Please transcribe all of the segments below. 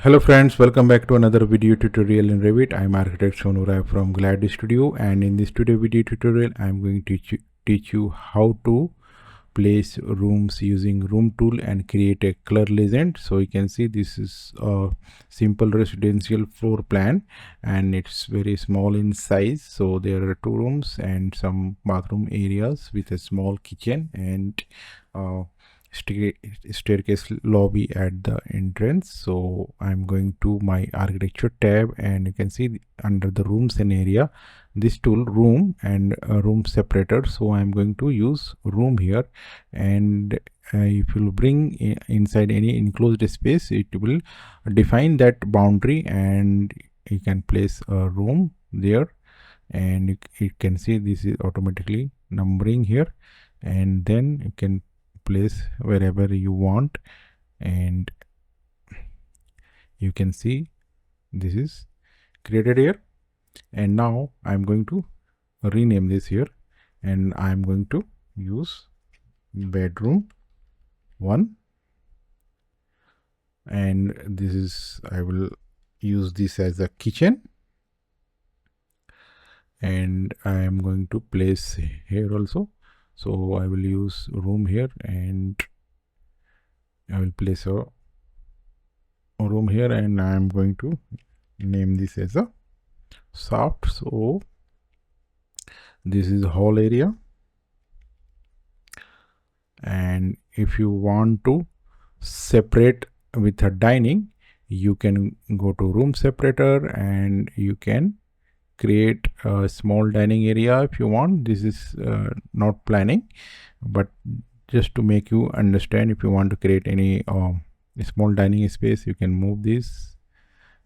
Hello friends, welcome back to another video tutorial in Revit. I'm architect Sonura from Glad Studio, and in this today video tutorial I'm going to teach you how to place rooms using room tool and create a color legend. So you can see this is a simple residential floor plan and it's very small in size. So there are two rooms and some bathroom areas with a small kitchen and uh, staircase lobby at the entrance. So I'm going to my architecture tab, and you can see under the rooms and area this tool room and room separator. So I'm going to use room here, and if you bring inside any enclosed space, it will define that boundary and you can place a room there, and you can see this is automatically numbering here, and then you can place wherever you want, and you can see this is created here. And now I'm going to rename this here, and I'm going to use bedroom 1, and this is I will use this as a kitchen, and I am going to place here also. So I will use room here and I will place a room here, and I am going to name this as a soft. So this is the whole area, and if you want to separate with a dining, you can go to room separator and you can create a small dining area if you want. This is not planning, but just to make you understand, if you want to create any small dining space, you can move this,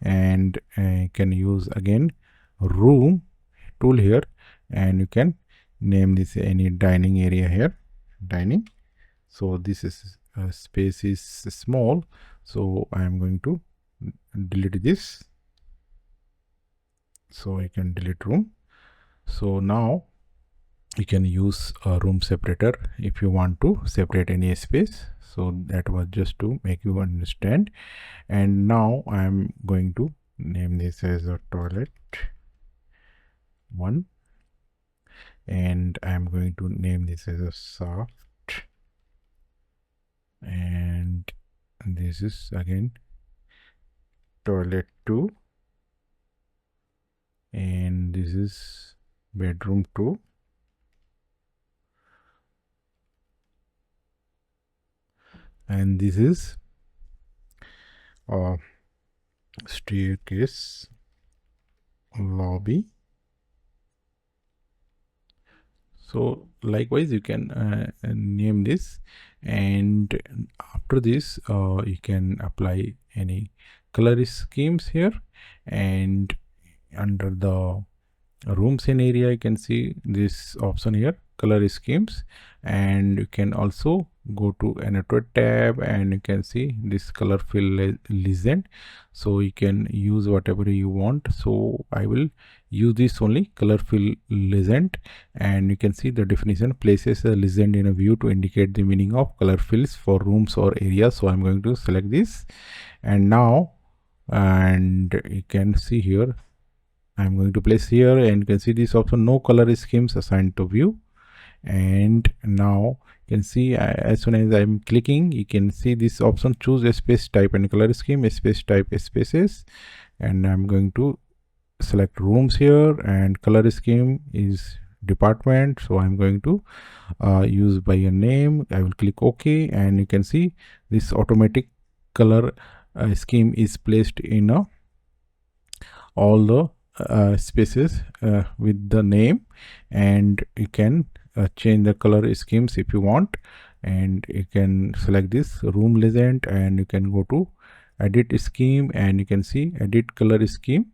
and you can use again room tool here, and you can name this any dining area here, dining. So this is space is small, so I am going to delete this. So I can delete room. So now you can use a room separator if you want to separate any space. So that was just to make you understand. And now I am going to name this as a toilet 1, and I am going to name this as a soft, and this is again toilet 2, and this is bedroom 2, and this is staircase lobby. So likewise you can name this, and after this you can apply any color schemes here, and under the rooms in area you can see this option here, color schemes, and you can also go to another tab and you can see this color fill legend. So you can use whatever you want. So I will use this only color fill legend, and you can see the definition places a legend in a view to indicate the meaning of color fills for rooms or areas. So I'm going to select this, and now and you can see here I'm going to place here, and you can see this option no color schemes assigned to view. And now you can see as soon as I'm clicking, you can see this option choose a space type and color scheme, a space type, spaces, and I'm going to select rooms here, and color scheme is department. So I'm going to use by a name. I will click OK, and you can see this automatic color scheme is placed in all the spaces with the name, and you can change the color schemes if you want, and you can select this room legend, and you can go to edit scheme, and you can see edit color scheme,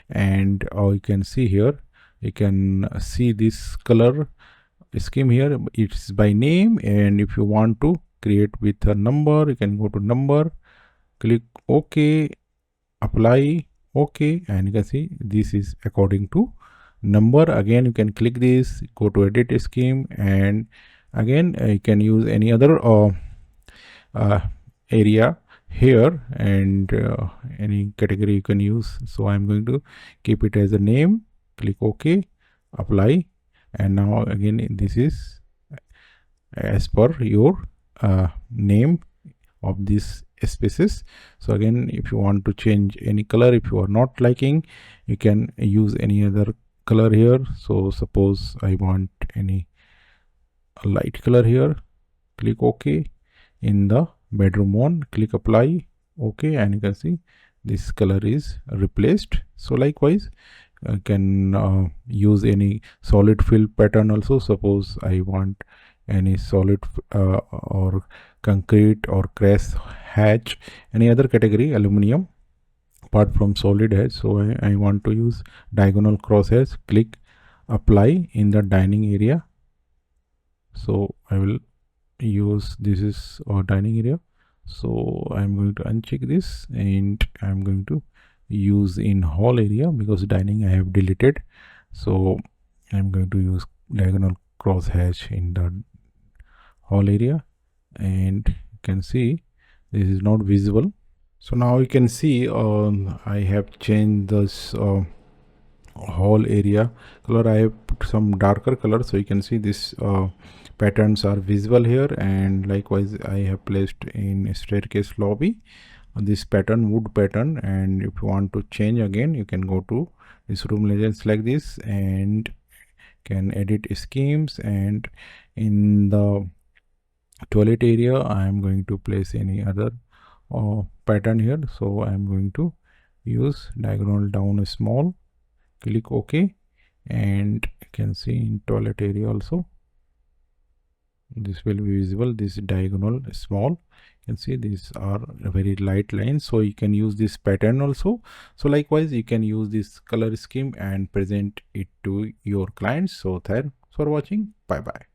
and you can see here you can see this color scheme here, it's by name, and if you want to create with a number, you can go to number, click OK, apply OK, and you can see this is according to number. Again you can click this, go to edit scheme, and again you can use any other area here, and any category you can use. So I'm going to keep it as a name, click OK, apply, and now again this is as per your name of these spaces. So again, if you want to change any color, if you are not liking, you can use any other color here. So suppose I want any light color here, click OK. In the bedroom one, click apply, OK, and you can see this color is replaced. So likewise, I can use any solid fill pattern also. Suppose I want any solid or concrete or crash hatch, any other category, aluminum, apart from solid edge. So I want to use diagonal cross hatch, click apply in the dining area. So I will use, this is our dining area. So I'm going to uncheck this, and I'm going to use in hall area, because dining I have deleted. So I'm going to use diagonal cross hatch in the hall area, and you can see this is not visible. So now you can see I have changed this whole area color. I have put some darker color, so you can see this patterns are visible here. And likewise, I have placed in staircase lobby this pattern, wood pattern. And if you want to change again, you can go to this room legends like this, and can edit schemes. And in the toilet area, I am going to place any other pattern here. So I am going to use diagonal down small, click OK, and you can see in toilet area also this will be visible, this diagonal small. You can see these are very light lines, so you can use this pattern also. So likewise, you can use this color scheme and present it to your clients. So thanks for watching. Bye bye.